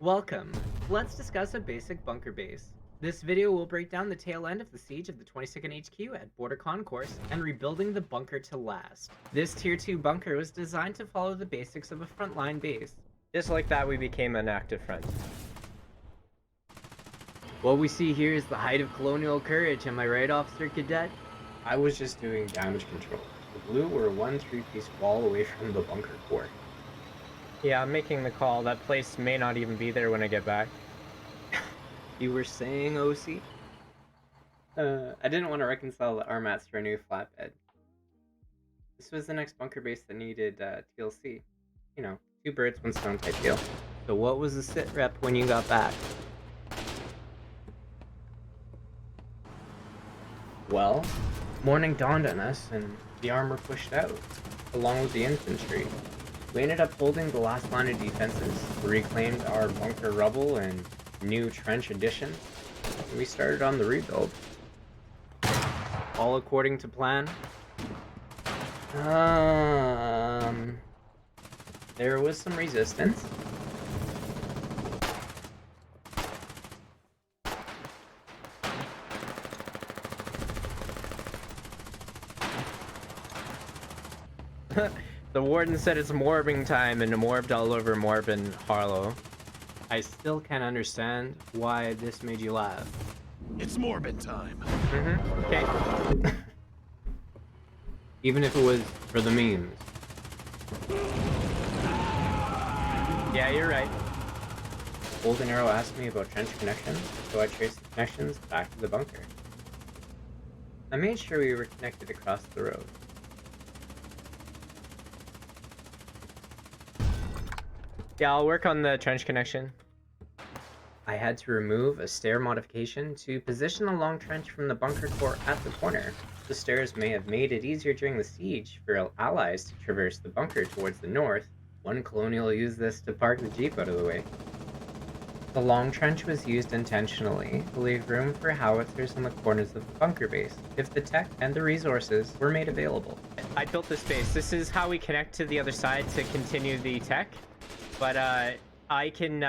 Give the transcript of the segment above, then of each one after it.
Welcome. Let's discuss a basic bunker base. This video will break down the tail end of the siege of the 22nd HQ at Border Concourse and rebuilding the bunker to last. This tier 2 bunker was designed to follow the basics of a frontline base. Just like that, we became an active front. What we see here is the height of Colonial Courage, am I right, Officer Cadet? I was just doing damage control. The blue were one 3-piece wall away from the bunker core. Yeah, I'm making the call. That place may not even be there when I get back. You were saying, OC? I didn't want to reconcile the armats for a new flatbed. This was the next bunker base that needed TLC. You know, two birds, one stone type deal. So what was the sit rep when you got back? Well, morning dawned on us and the armor pushed out, along with the infantry. We ended up holding the last line of defenses, reclaimed our bunker rubble and new trench additions, and we started on the rebuild. All according to plan? There was some resistance. The warden said it's morbing time and morbed all over Morb and Harlow. I still can't understand why this made you laugh. It's Morbin time. Okay. Even if it was for the memes. Yeah, you're right. Golden Arrow asked me about trench connections, so I traced the connections back to the bunker. I made sure we were connected across the road. Yeah, I'll work on the trench connection. I had to remove a stair modification to position the long trench from the bunker core at the corner. The stairs may have made it easier during the siege for allies to traverse the bunker towards the north. One Colonial used this to park the jeep out of the way. The long trench was used intentionally to leave room for howitzers on the corners of the bunker base, if the tech and the resources were made available. I built this base. This is how we connect to the other side to continue the tech. But I can,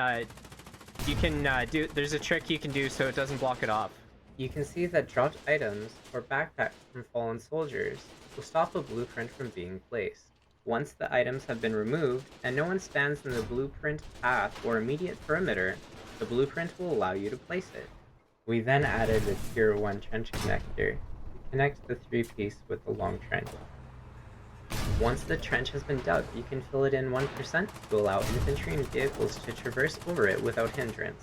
you can do, there's a trick you can do so it doesn't block it off. You can see that dropped items or backpacks from fallen soldiers will stop a blueprint from being placed. Once the items have been removed and no one stands in the blueprint path or immediate perimeter, the blueprint will allow you to place it. We then added a tier 1 trench connector to connect the 3-piece with the long trench. Once the trench has been dug, you can fill it in 1% to allow infantry and vehicles to traverse over it without hindrance.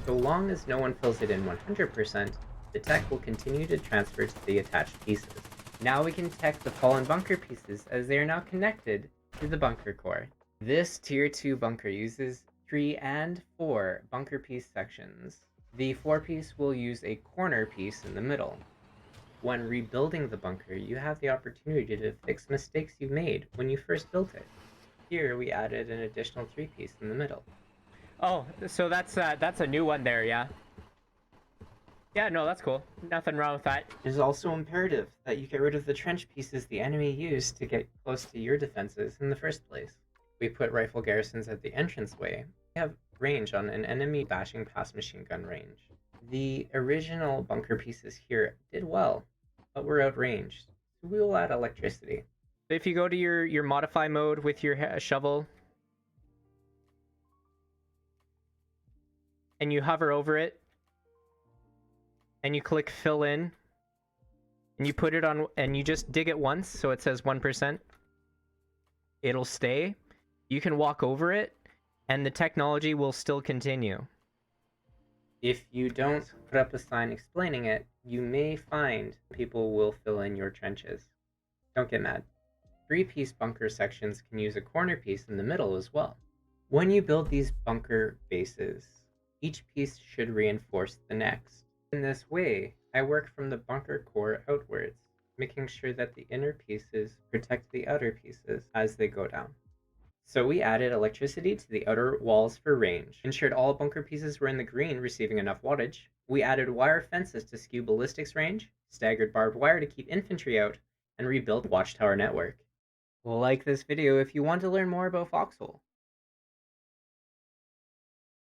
So long as no one fills it in 100%, the tech will continue to transfer to the attached pieces. Now we can tech the fallen bunker pieces as they are now connected to the bunker core. This tier 2 bunker uses 3 and 4 bunker piece sections. The 4-piece will use a corner piece in the middle. When rebuilding the bunker, you have the opportunity to fix mistakes you made when you first built it. Here, we added an additional 3-piece in the middle. Oh, so that's a new one there, yeah? Yeah, no, that's cool. Nothing wrong with that. It is also imperative that you get rid of the trench pieces the enemy used to get close to your defenses in the first place. We put rifle garrisons at the entranceway. We have range on an enemy bashing past machine gun range. The original bunker pieces here did well, but we're outranged, so we will add electricity. If you go to your modify mode with your shovel, and you hover over it, and you click fill in, and you put it on, and you just dig it once, so it says 1%, it'll stay. You can walk over it, and the technology will still continue. If you don't put up a sign explaining it, you may find people will fill in your trenches. Don't get mad. 3-piece bunker sections can use a corner piece in the middle as well. When you build these bunker bases, each piece should reinforce the next. In this way, I work from the bunker core outwards, making sure that the inner pieces protect the outer pieces as they go down. So we added electricity to the outer walls for range, ensured all bunker pieces were in the green receiving enough wattage. We added wire fences to skew ballistics range, staggered barbed wire to keep infantry out, and rebuilt watchtower network. Like this video if you want to learn more about Foxhole.